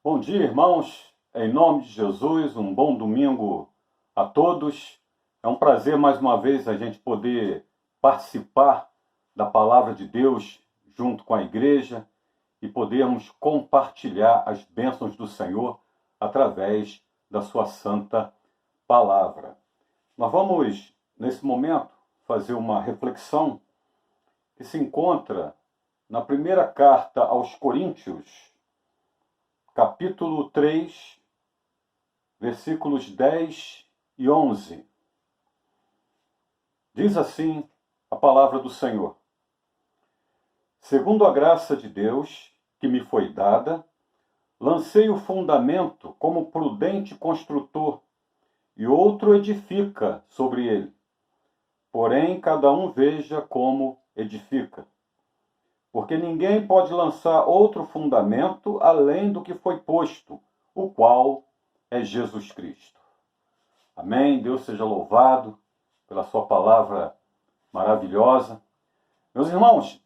Bom dia, irmãos. Em nome de Jesus, um bom domingo a todos. É um prazer mais uma vez a gente poder participar da palavra de Deus junto com a igreja e podermos compartilhar as bênçãos do Senhor através da sua santa palavra. Nós vamos, nesse momento, fazer uma reflexão que se encontra na primeira carta aos Coríntios, capítulo 3, versículos 10 e 11. Diz assim a palavra do Senhor: segundo a graça de Deus que me foi dada, lancei o fundamento como prudente construtor, e outro edifica sobre ele. Porém, cada um veja como edifica. Porque ninguém pode lançar outro fundamento além do que foi posto, o qual é Jesus Cristo. Amém? Deus seja louvado pela sua palavra maravilhosa. Meus irmãos,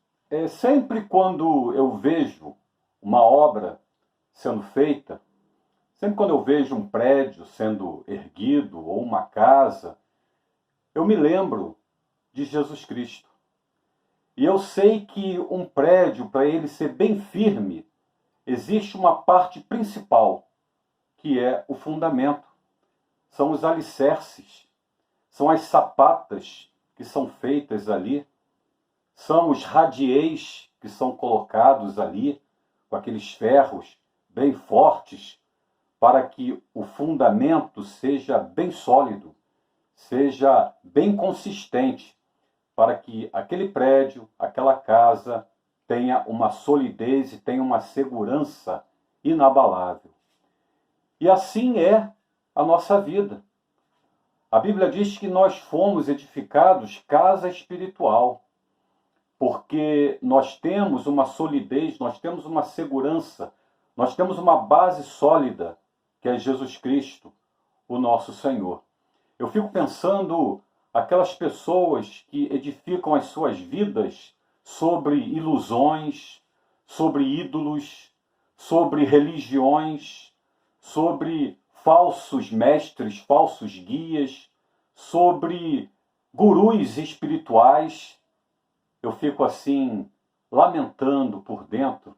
sempre quando eu vejo uma obra sendo feita, sempre quando eu vejo um prédio sendo erguido ou uma casa, eu me lembro de Jesus Cristo. E eu sei que um prédio, para ele ser bem firme, existe uma parte principal, que é o fundamento. São os alicerces, são as sapatas que são feitas ali, são os radiês que são colocados ali, com aqueles ferros bem fortes, para que o fundamento seja bem sólido, seja bem consistente, para que aquele prédio, aquela casa, tenha uma solidez e tenha uma segurança inabalável. E assim é a nossa vida. A Bíblia diz que nós fomos edificados casa espiritual, porque nós temos uma solidez, nós temos uma segurança, nós temos uma base sólida, que é Jesus Cristo, o nosso Senhor. Eu fico pensando aquelas pessoas que edificam as suas vidas sobre ilusões, sobre ídolos, sobre religiões, sobre falsos mestres, falsos guias, sobre gurus espirituais. Eu fico assim, lamentando por dentro,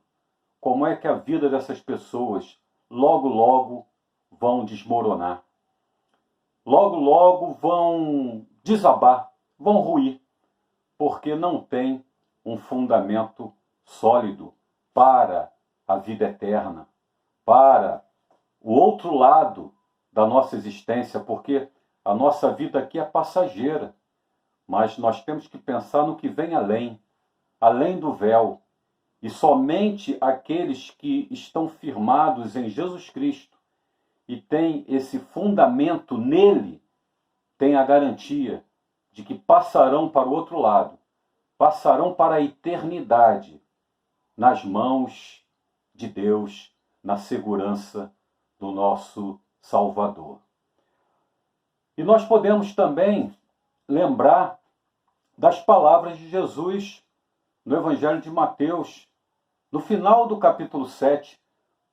como é que a vida dessas pessoas logo, logo vão desmoronar. Logo, logo vão desabar, vão ruir, porque não tem um fundamento sólido para a vida eterna, para o outro lado da nossa existência, porque a nossa vida aqui é passageira, mas nós temos que pensar no que vem além do véu, e somente aqueles que estão firmados em Jesus Cristo e têm esse fundamento nele, têm a garantia de que passarão para o outro lado, passarão para a eternidade, nas mãos de Deus, na segurança do nosso Salvador. E nós podemos também lembrar das palavras de Jesus no Evangelho de Mateus, no final do capítulo 7,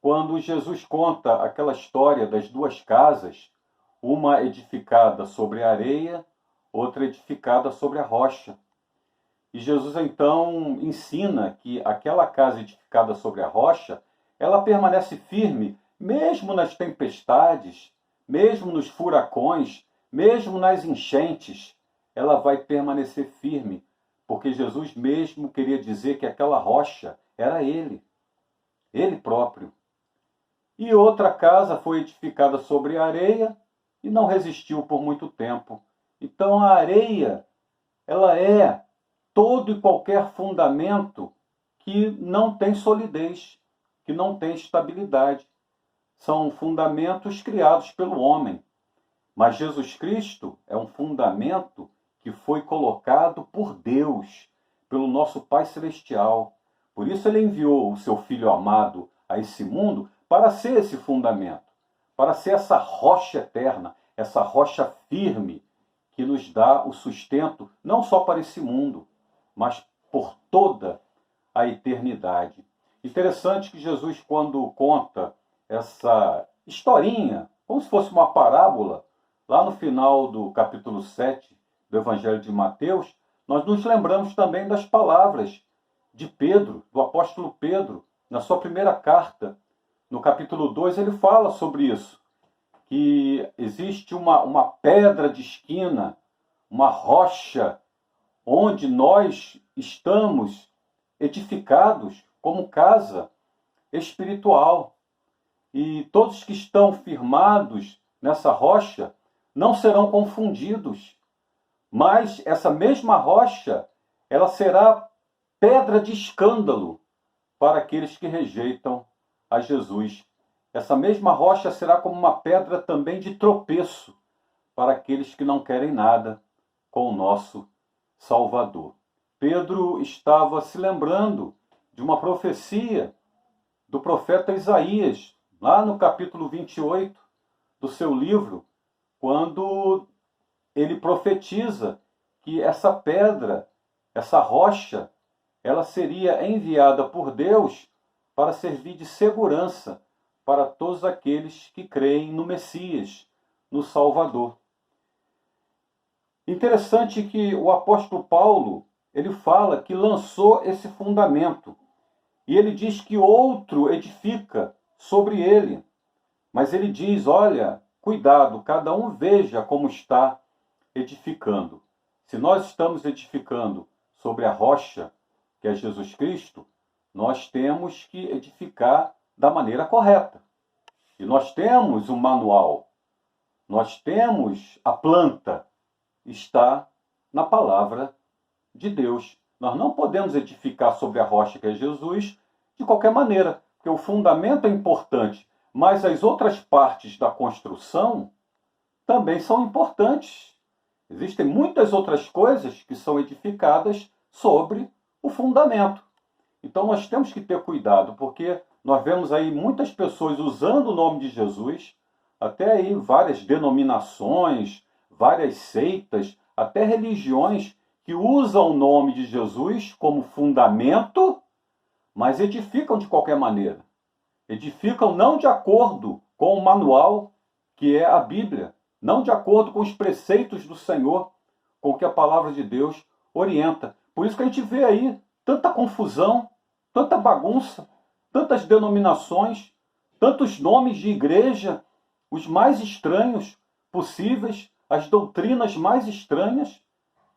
quando Jesus conta aquela história das duas casas, uma edificada sobre a areia, outra edificada sobre a rocha. E Jesus então ensina que aquela casa edificada sobre a rocha, ela permanece firme, mesmo nas tempestades, mesmo nos furacões, mesmo nas enchentes, ela vai permanecer firme, porque Jesus mesmo queria dizer que aquela rocha era ele próprio. E outra casa foi edificada sobre a areia e não resistiu por muito tempo. Então a areia, ela é todo e qualquer fundamento que não tem solidez, que não tem estabilidade. São fundamentos criados pelo homem. Mas Jesus Cristo é um fundamento que foi colocado por Deus, pelo nosso Pai Celestial. Por isso ele enviou o seu Filho amado a esse mundo para ser esse fundamento, para ser essa rocha eterna, essa rocha firme que nos dá o sustento não só para esse mundo, mas por toda a eternidade. Interessante que Jesus, quando conta essa historinha, como se fosse uma parábola, lá no final do capítulo 7 do Evangelho de Mateus, nós nos lembramos também das palavras de Pedro, do apóstolo Pedro, na sua primeira carta. No capítulo 2 ele fala sobre isso, que existe uma pedra de esquina, uma rocha, onde nós estamos edificados como casa espiritual. E todos que estão firmados nessa rocha não serão confundidos. Mas essa mesma rocha, ela será pedra de escândalo para aqueles que rejeitam a Jesus. Essa mesma rocha será como uma pedra também de tropeço para aqueles que não querem nada com o nosso Salvador. Pedro estava se lembrando de uma profecia do profeta Isaías, lá no capítulo 28 do seu livro, quando ele profetiza que essa pedra, essa rocha, ela seria enviada por Deus para servir de segurança para todos aqueles que creem no Messias, no Salvador. Interessante que o apóstolo Paulo, ele fala que lançou esse fundamento. E ele diz que outro edifica sobre ele. Mas ele diz, olha, cuidado, cada um veja como está edificando. Se nós estamos edificando sobre a rocha, que é Jesus Cristo, nós temos que edificar da maneira correta. E nós temos um manual, nós temos a planta, está na palavra de Deus. Nós não podemos edificar sobre a rocha que é Jesus de qualquer maneira, porque o fundamento é importante, mas as outras partes da construção também são importantes. Existem muitas outras coisas que são edificadas sobre o fundamento. Então nós temos que ter cuidado, porque nós vemos aí muitas pessoas usando o nome de Jesus, até aí várias denominações, várias seitas, até religiões que usam o nome de Jesus como fundamento, mas edificam de qualquer maneira. Edificam não de acordo com o manual que é a Bíblia, não de acordo com os preceitos do Senhor, com que a palavra de Deus orienta. Por isso que a gente vê aí tanta confusão, tanta bagunça, tantas denominações, tantos nomes de igreja, os mais estranhos possíveis, as doutrinas mais estranhas,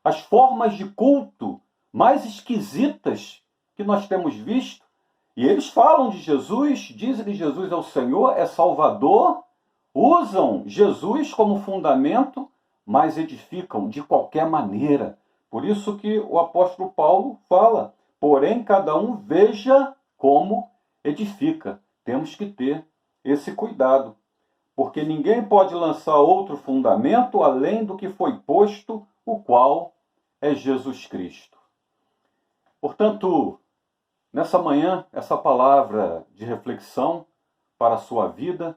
as formas de culto mais esquisitas que nós temos visto. E eles falam de Jesus, dizem que Jesus é o Senhor, é Salvador, usam Jesus como fundamento, mas edificam de qualquer maneira. Por isso que o apóstolo Paulo fala, porém cada um veja como edifica. Temos que ter esse cuidado, porque ninguém pode lançar outro fundamento além do que foi posto, o qual é Jesus Cristo. Portanto, nessa manhã, essa palavra de reflexão para a sua vida,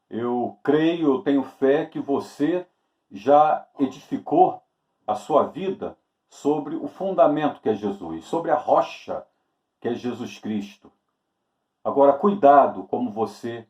eu creio, eu tenho fé que você já edificou a sua vida sobre o fundamento que é Jesus, sobre a rocha que é Jesus Cristo. Agora, cuidado como você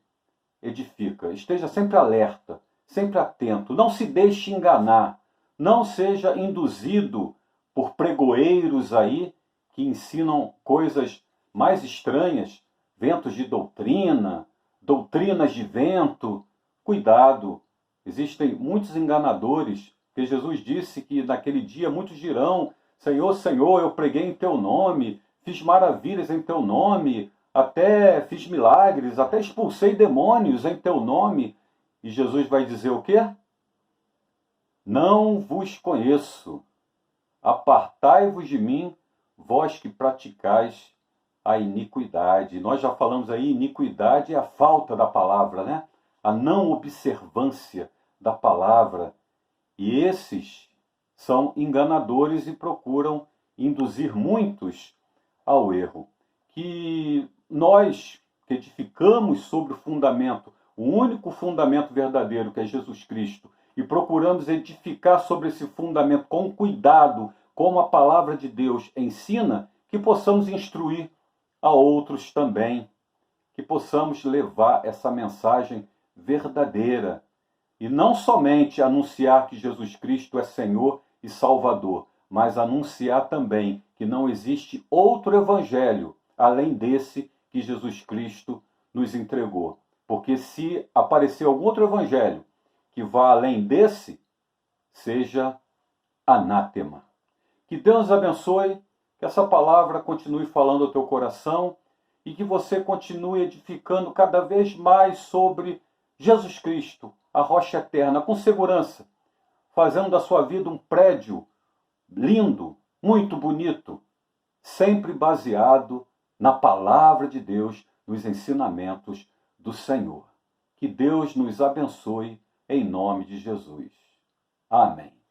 edifica. Esteja sempre alerta, sempre atento. Não se deixe enganar. Não seja induzido por pregoeiros aí que ensinam coisas mais estranhas, ventos de doutrina, doutrinas de vento. Cuidado, existem muitos enganadores, que Jesus disse que naquele dia muitos dirão, Senhor, Senhor, eu preguei em teu nome, fiz maravilhas em teu nome, até fiz milagres, até expulsei demônios em teu nome. E Jesus vai dizer o quê? Não vos conheço, apartai-vos de mim, vós que praticais a iniquidade. Nós já falamos aí, iniquidade é a falta da palavra, né? A não observância da palavra. E esses são enganadores e procuram induzir muitos ao erro. Que nós que edificamos sobre o fundamento, o único fundamento verdadeiro que é Jesus Cristo, e procuramos edificar sobre esse fundamento com cuidado, como a palavra de Deus ensina, que possamos instruir a outros também. que possamos levar essa mensagem verdadeira e não somente anunciar que Jesus Cristo é Senhor e Salvador, mas anunciar também que não existe outro evangelho além desse que Jesus Cristo nos entregou. Porque se aparecer algum outro evangelho que vá além desse, seja anátema. Que Deus abençoe, que essa palavra continue falando ao teu coração e que você continue edificando cada vez mais sobre Jesus Cristo, a rocha eterna, com segurança, fazendo da sua vida um prédio lindo, muito bonito, sempre baseado na palavra de Deus, nos ensinamentos do Senhor. Que Deus nos abençoe em nome de Jesus. Amém.